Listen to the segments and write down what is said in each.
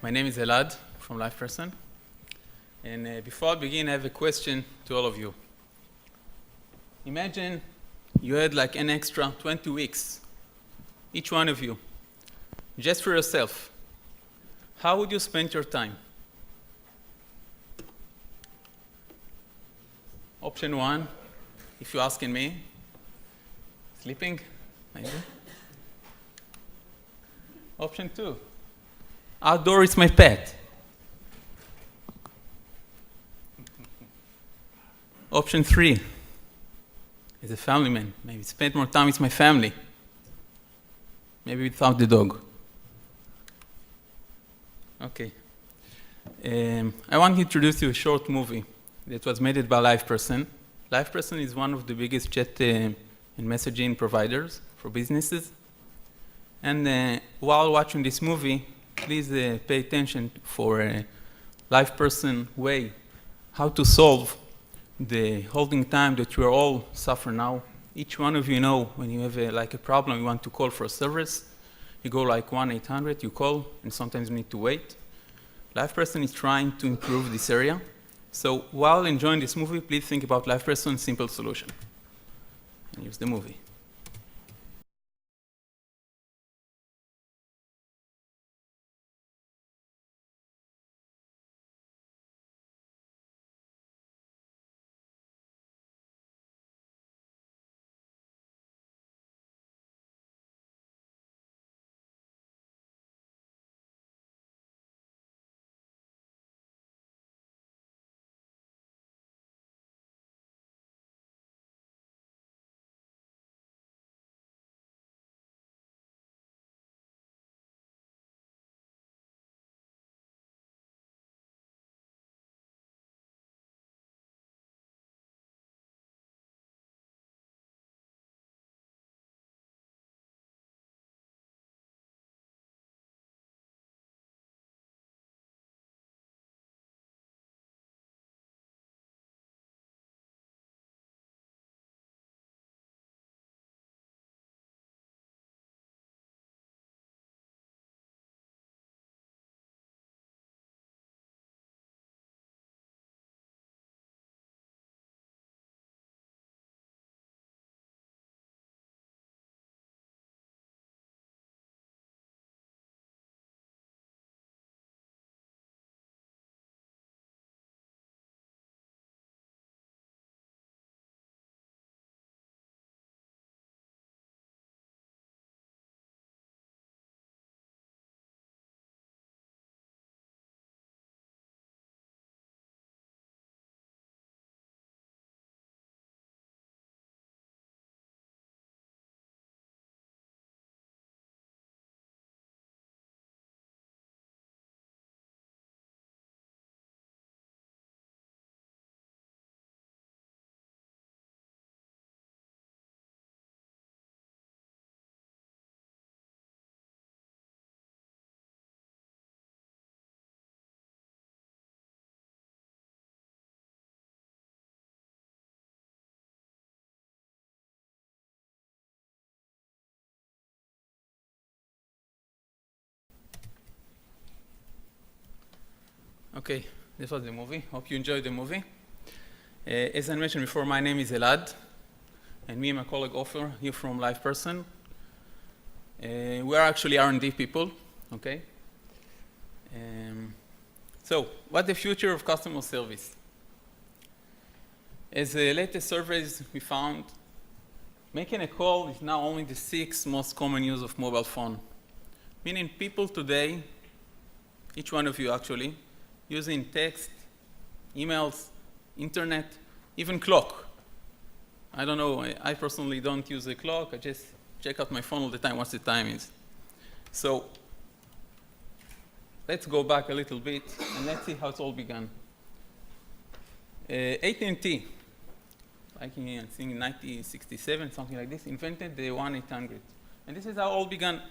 My name is Elad from Liveperson. And before I begin, I have a question to all of you. Imagine you had like an extra 20 weeks, each one of you, just for yourself. How would you spend your time? Option one, if you're asking me, sleeping, maybe. Option two, outdoor is my pet. Option three, as a family man, maybe spend more time with my family, maybe without the dog. Okay. I want to introduce you a short movie that was made by Liveperson. Liveperson is one of the biggest chat and messaging providers for businesses. And while watching this movie, please pay attention for a Liveperson way how to solve the holding time that we are all suffering now. Each one of you know when you have a problem, you want to call for a service, you go like 1-800, you call, and sometimes you need to wait. Liveperson is trying to improve this area. So while enjoying this movie, please think about Liveperson's simple solution. And use the movie. Okay, this was the movie. Hope you enjoyed the movie. As I mentioned before, my name is Elad, and me and my colleague Ofer here from Liveperson. We are actually R&D people, okay? So, what's the future of customer service? As the latest surveys we found, making a call is now only the 6th most common use of mobile phone. Meaning people today, each one of you actually, using text, emails, internet, even clock. I don't know, I personally don't use a clock. I just check out my phone all the time, what the time is. So let's go back a little bit and let's see how it all began. AT&T, like in, I think, 1967, something like this, invented the 1-800. And this is how it all began.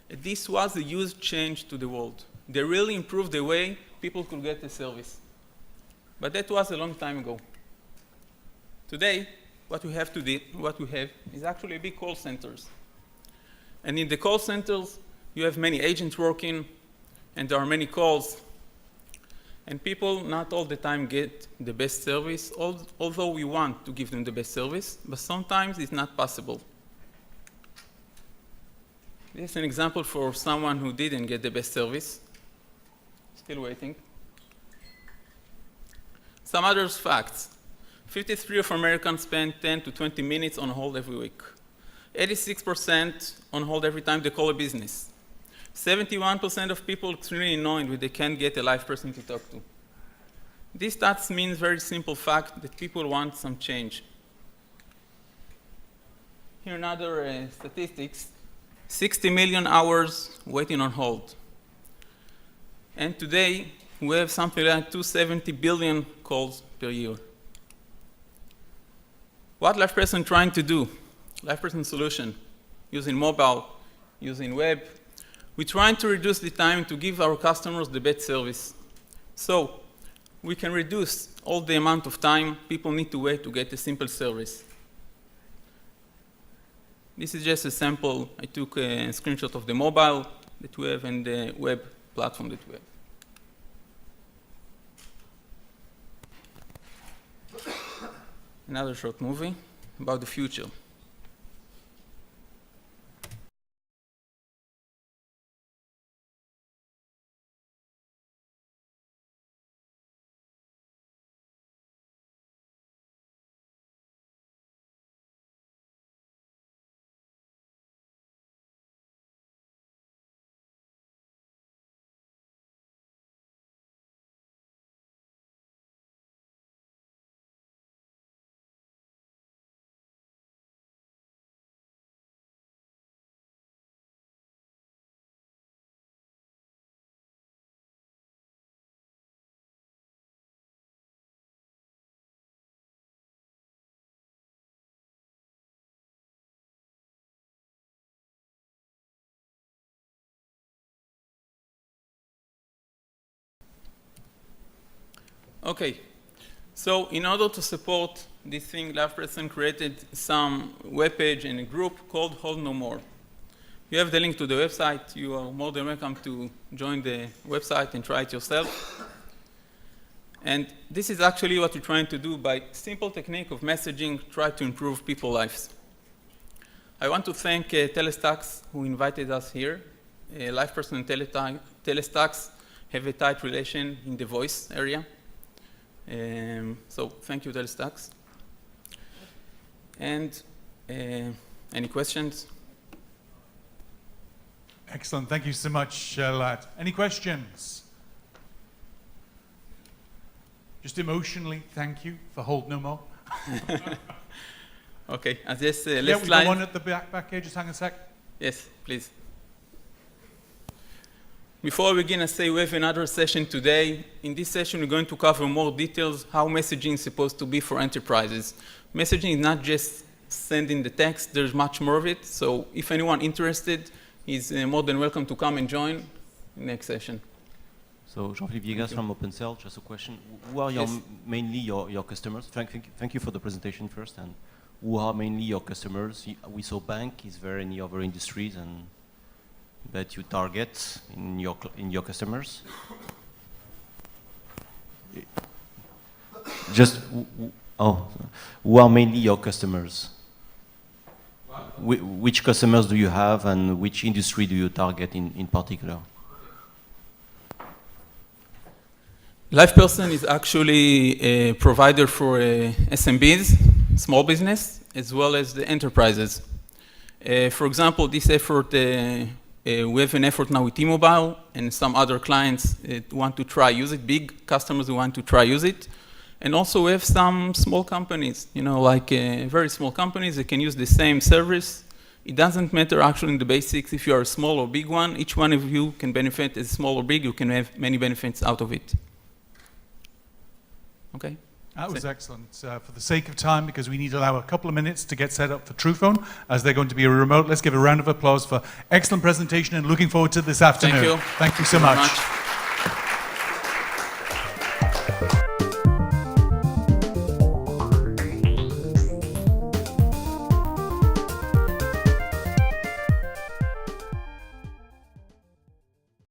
This was a huge change to the world. They really improved the way people could get the service. But that was a long time ago. Today, what we have is actually big call centers. And in the call centers, you have many agents working. and there are many calls. And people not all the time get the best service, although we want to give them the best service, but sometimes it's not possible. This is an example for someone who didn't get the best service. Still waiting. Some other facts. 53% of Americans spend 10 to 20 minutes on hold every week. 86% on hold every time they call a business. 71% of people extremely annoyed when they can't get a live person to talk to. These stats mean very simple fact that people want some change. Here another statistics. 60 million hours waiting on hold. And today, we have something like 270 billion calls per year. What LivePerson trying to do? LivePerson solution, using mobile, using web. We're trying to reduce the time to give our customers the best service. So we can reduce all the amount of time people need to wait to get a simple service. This is just a sample. I took a screenshot of the mobile that we have and the web platform that we have. Another short movie about the future. Okay, so in order to support this thing, LivePerson created some web page and a group called Hold No More. You have the link to the website. You are more than welcome to join the website and try it yourself. And this is actually what we're trying to do by simple technique of messaging, try to improve people's lives. I want to thank Telestax who invited us here. LivePerson and Telestax have a tight relation in the voice area. So thank you, Telestax. And any questions? Excellent. Thank you so much, Elad. Any questions? Just emotionally, thank you for Hold No More. Okay, as this last yeah, we slide. got one at the back here. Just hang a sec. Yes, please. Before we begin, I say we have another session today. In this session, we're going to cover more details how messaging is supposed to be for enterprises. Messaging is not just sending the text, there's much more of it. So if anyone interested, he's more than welcome to come and join the next session. So Jean-Philippe Viegas from OpenCell, just a question. Who are mainly your customers? Thank you for the presentation first. And who are mainly your customers? We saw bank. Is there any other industries and that you target in your customers? Just who are mainly your customers? Which customers do you have, and which industry do you target in particular? LivePerson is actually a provider for SMBs, small business, as well as the enterprises. For example, this effort, we have an effort now with T-Mobile and some other clients want to try use it, big customers who want to try use it. And also we have some small companies, you know, like very small companies that can use the same service. It doesn't matter actually in the basics if you are a small or big one. Each one of you can benefit as small or big. You can have many benefits out of it. Okay. That was excellent. For the sake of time, because we need to allow a couple of minutes to get set up for TruePhone, as they're going to be a remote, let's give a round of applause for excellent presentation and looking forward to this afternoon. Thank you. Thank you so much.